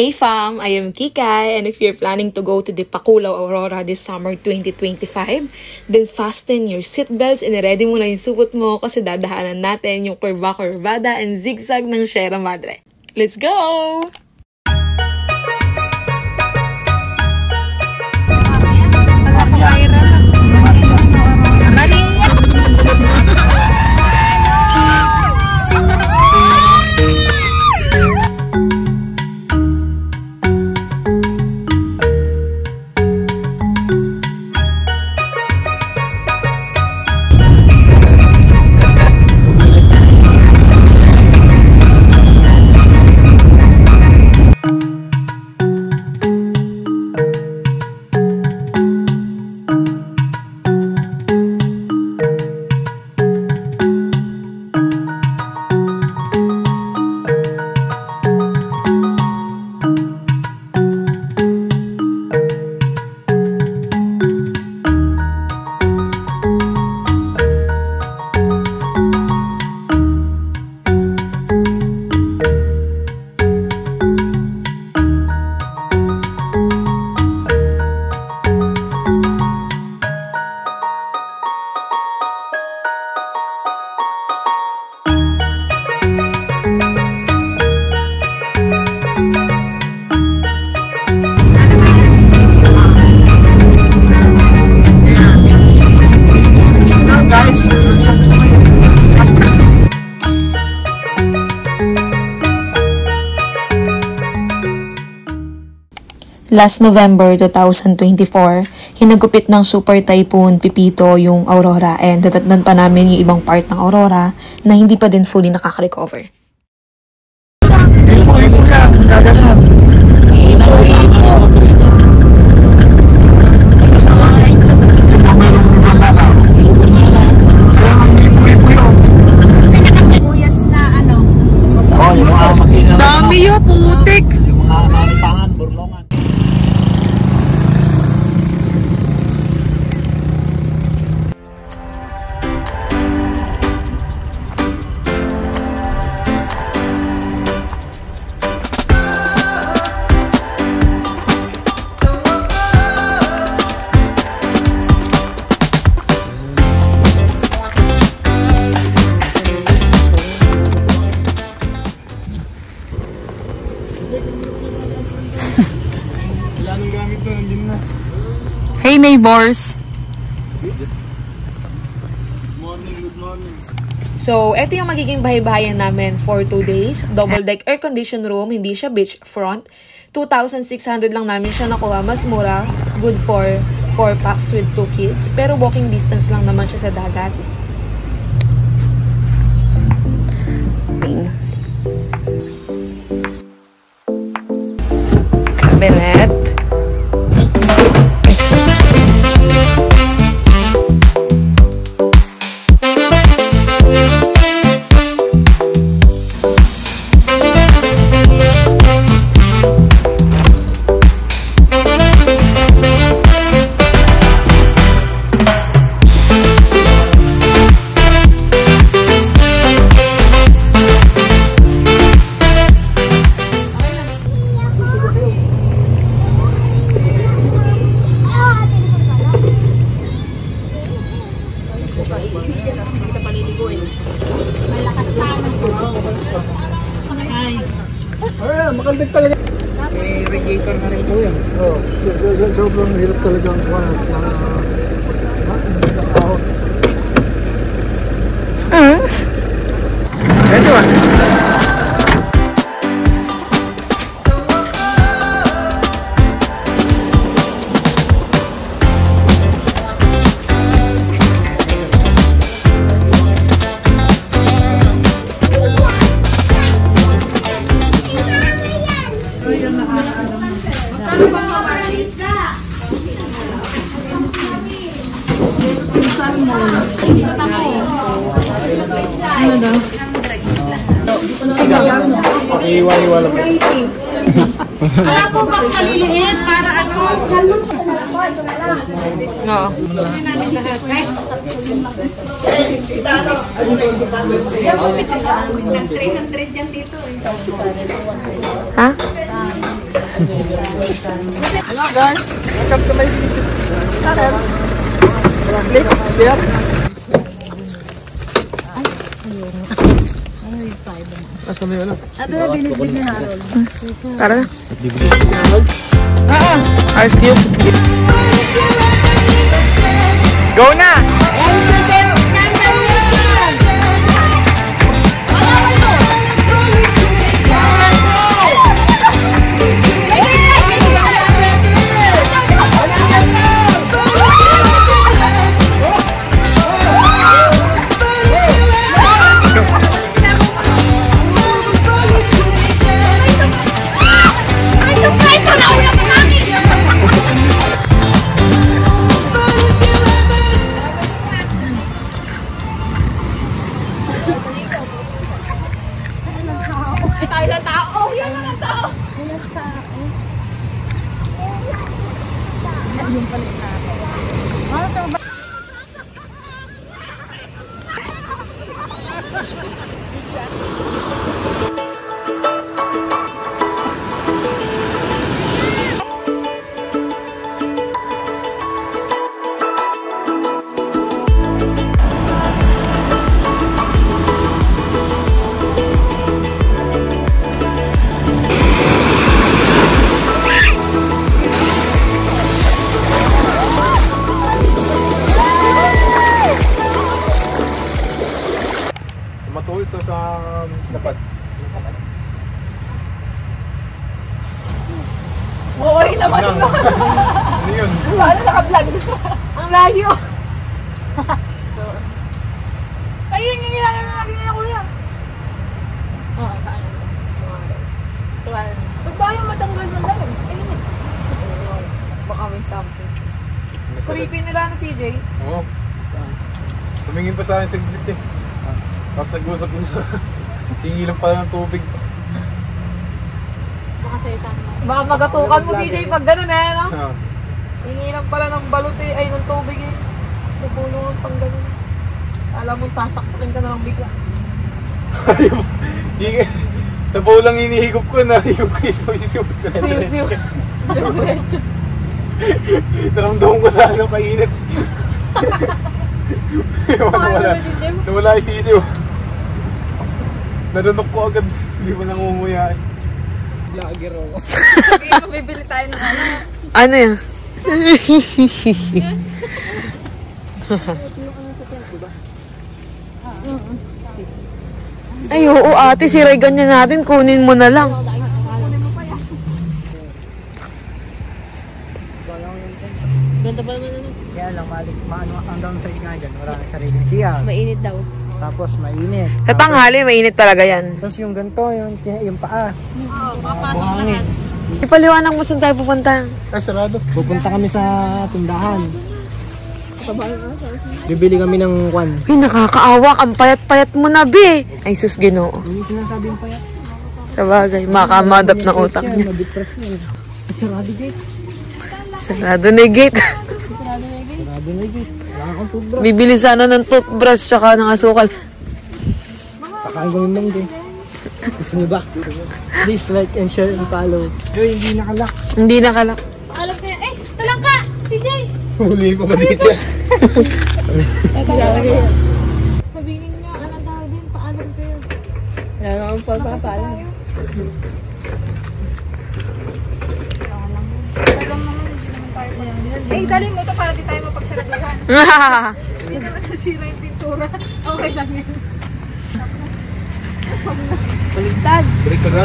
Hey fam, I am Kikay, and if you're planning to go to the Bacolao Aurora this summer 2025, then fasten your seatbelts and ready mo na yung supot mo kasi dadahanan natin yung curva-curvada and zigzag ng Sierra Madre. Let's go! Last November 2024, hinagupit ng Super Typhoon Pipito yung Aurora and natatnan pa namin yung ibang part ng Aurora na hindi pa din fully nakaka-recover. Dami yung putik! Hey neighbors! Good morning. So, ito yung magiging bahay-bahayan namin for 2 days. Double deck air conditioned room, hindi siya beach front. 2,600 lang namin siya nakuha. Mas mura, good for 4 packs with 2 kids. Pero walking distance lang naman siya sa dagat. Cabinet. Makaldag talaga. May radiator na rin po yan. Oo. Sobrang hirap talaga ang kuha at ito ah. Pakiiwa-iwa lang. Wala po bang maliliit para ano? Oo. Ha? Hello guys, welcome to my YouTube channel. Click, share. Asa na yun? Ito na binibig ni Harold. Tara. Ice cube. Go na! Matuloy sa dapat. Oo, naman. Ano yun? Paano naka-vlog? Ang layo. Ay, yung ngilangan na lagi nila kuya. Oo, saan? Tuwal. Ba't ba yung matanggal ng lalim? Baka may something. Creepy nila na CJ. Oo. Tumingin pa sa akin saglit eh. Tapos nag-usap dun sa tingi lang pala ng tubig. Baka magatukan mo CJ pag gano'n eh, no? Ah. Hingi lang pala ng balot eh, ay ng tubig eh. Nabulong ang pang gano'n. Alam mo, sasaksakin ka na lang bigla. Sa bawlang hinihigop ko na yung isiw sa Siw-siw. Diretso. Naramdaman ko sa ano, kainit. Nawala yung sisiw. Nadunok ko agad, hindi mo nangunguya. Vlogger ako. Sabihin mo, bibili tayo ng ano. Ano yan? Ay, oo ate, si Ray ganyan natin, kunin mo na lang. Ganda pa naman ano. Kaya lang, maano ang downside nga dyan, wala nang sariling siya. Mainit daw. Tapos mainit. Sa tanghali, mainit talaga yan. Tapos yung ganito, yung paa. Buhangin. Ipaliwanag mo saan tayo pupunta. Ay, sarado. Pupunta kami sa tindahan. Bibili kami ng kwan. Ay, nakakaawa. Ang payat-payat mo na, be. Ay, sus, Ginoo. Yung sinasabi yung payat. Sa bagay, makamadap ng utak niya. Madepress niya. Sarado gate. Sarado na yung gate. Sarado na gate. Wala akong toothbrush. Bibili sana ng toothbrush tsaka ng asukal. Pakain kami ng gate. Gusto niyo ba? Please like and share and follow. Yo, hindi nakalak. Hindi nakalak. Alam ko yan. Eh, talang ka! CJ! Huli ko ba dito? Sabihin niya, anong tawag din? Paalam kayo. Wala naman pagpapaalam. Eh, dali mo ito para di tayo mapagsaraduhan. Hindi naman nasira yung pintura. Okay lang yun. Baligtad. Break ka na.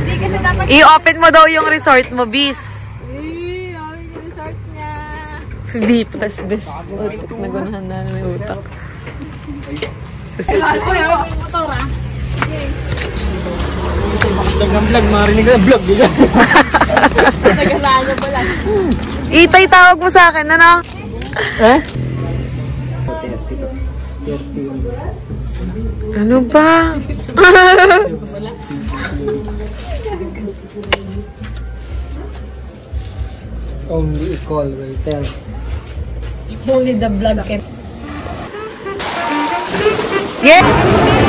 Hindi kasi dapat... I-open mo daw yung resort mo, bis. Eh, yung resort niya. Hindi, plus bis. Utak, nagunahan na may utak. Uy, hawak yung motor ah. Dagang vlog, marinig ka na vlog. Nagalaan niya pala. Itay, tawag mo sa akin, ano? Eh? Ano ba? Only a call will tell. Only the blood can... Yeah!